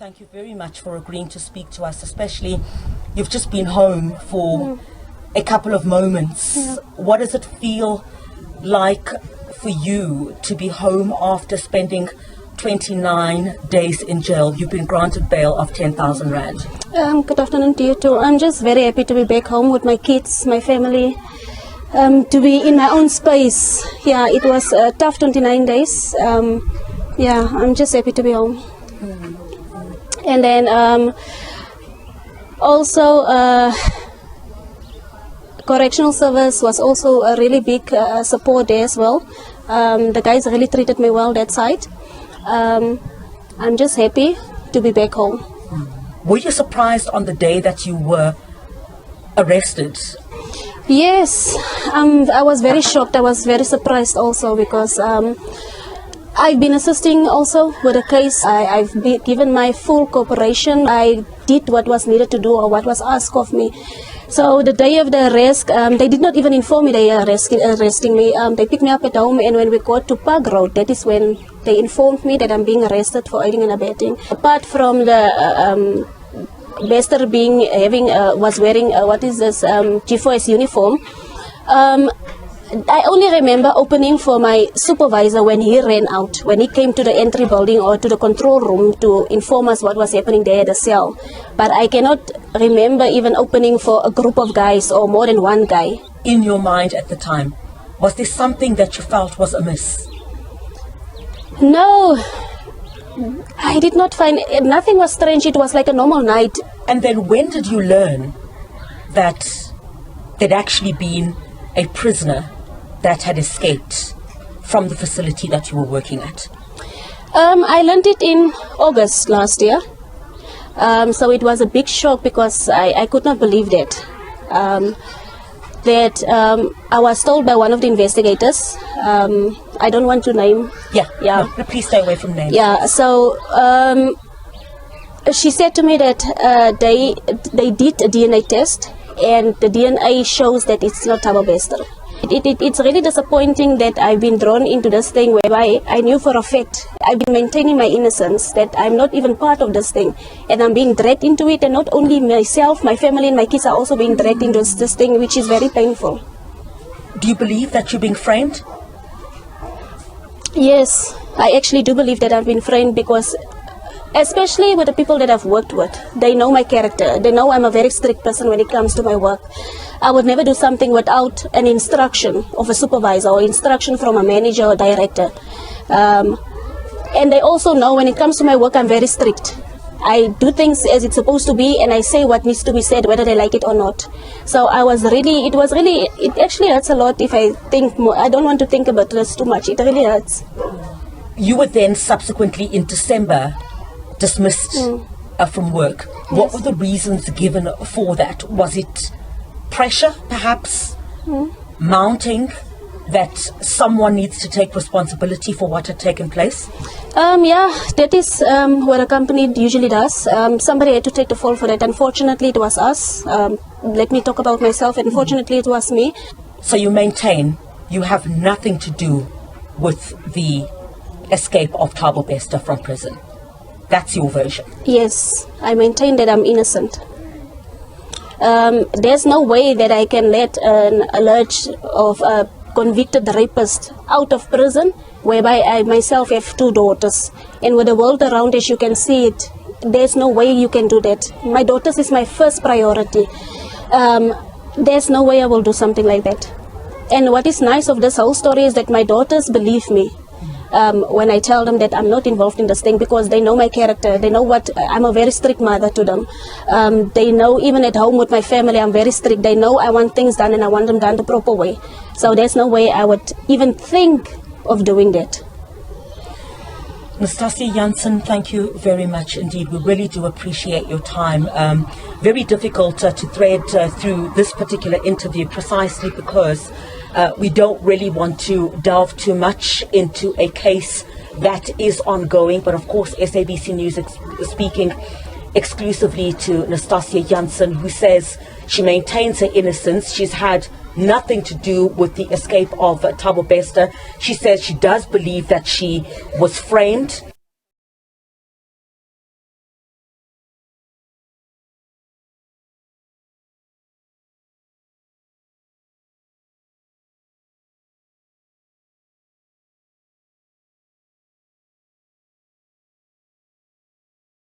thank you very much for agreeing to speak to us, especially you've just been home for a couple of moments. Yeah. What does it feel like for you to be home after spending 29 days in jail? You've been granted bail of 10,000 Rand. Good afternoon to you too. I'm just very happy to be back home with my kids, my family, to be in my own space. Yeah, it was a tough 29 days. Yeah, I'm just happy to be home. And then also correctional service was also a really big support there as well. The guys really treated me well that side. I'm just happy to be back home. Were you surprised on the day that you were arrested? Yes, I was very shocked. I was very surprised also because I've been assisting also with the case. I've given my full cooperation. I did what was needed to do or what was asked of me. So the day of the arrest, they did not even inform me they are arresting me. They picked me up at home, and when we got to Park Road, that is when they informed me that I'm being arrested for aiding and abetting. Apart from the Bester was wearing what is this G4S uniform. I only remember opening for my supervisor when he ran out, when he came to the entry building or to the control room to inform us what was happening there at the cell. But I cannot remember even opening for a group of guys or more than one guy. In your mind at the time, was there something that you felt was amiss? No, I did not find, nothing was strange. It was like a normal night. And then when did you learn that there'd actually been a prisoner that had escaped from the facility that you were working at? I learned it in August last year. So it was a big shock because I could not believe that. I was told by one of the investigators, I don't want to name. Yeah. No, please stay away from names. Yeah, so she said to me that they did a DNA test and the DNA shows that it's not Thabo Bester. It's really disappointing that I've been drawn into this thing whereby I knew for a fact I've been maintaining my innocence, that I'm not even part of this thing, and I'm being dragged into it, and not only myself, my family and my kids are also being dragged into this thing, which is very painful. Do you believe that you're being framed? Yes, I actually do believe that I've been framed because especially with the people that I've worked with, they know my character. They know I'm a very strict person when it comes to my work. I would never do something without an instruction of a supervisor or instruction from a manager or director. And they also know when it comes to my work, I'm very strict. I do things as it's supposed to be, and I say what needs to be said, whether they like it or not. So it actually hurts a lot if I think more. I don't want to think about this too much. It really hurts. You were then subsequently in December dismissed from work. Yes. What were the reasons given for that? Was it pressure, perhaps, mounting, that someone needs to take responsibility for what had taken place? Yeah, that is what a company usually does. Somebody had to take the fall for that. Unfortunately, it was us. Let me talk about myself. Unfortunately, it was me. So you maintain you have nothing to do with the escape of Thabo Bester from prison? That's your version? Yes, I maintain that I'm innocent. There's no way that I can let an alleged of a convicted rapist out of prison, whereby I myself have 2 daughters. And with the world around, as you can see it, there's no way you can do that. My daughters is my first priority. There's no way I will do something like that. And what is nice of this whole story is that my daughters believe me. When I tell them that I'm not involved in this thing, because they know my character, they know I'm a very strict mother to them. They know even at home with my family I'm very strict. They know I want things done and I want them done the proper way. So there's no way I would even think of doing that. Nastassja Jansen, thank you very much indeed. We really do appreciate your time. Very difficult to thread through this particular interview, precisely because we don't really want to delve too much into a case that is ongoing. But of course, SABC News speaking exclusively to Nastassja Jansen, who says she maintains her innocence. She's had nothing to do with the escape of Thabo Bester. She says she does believe that she was framed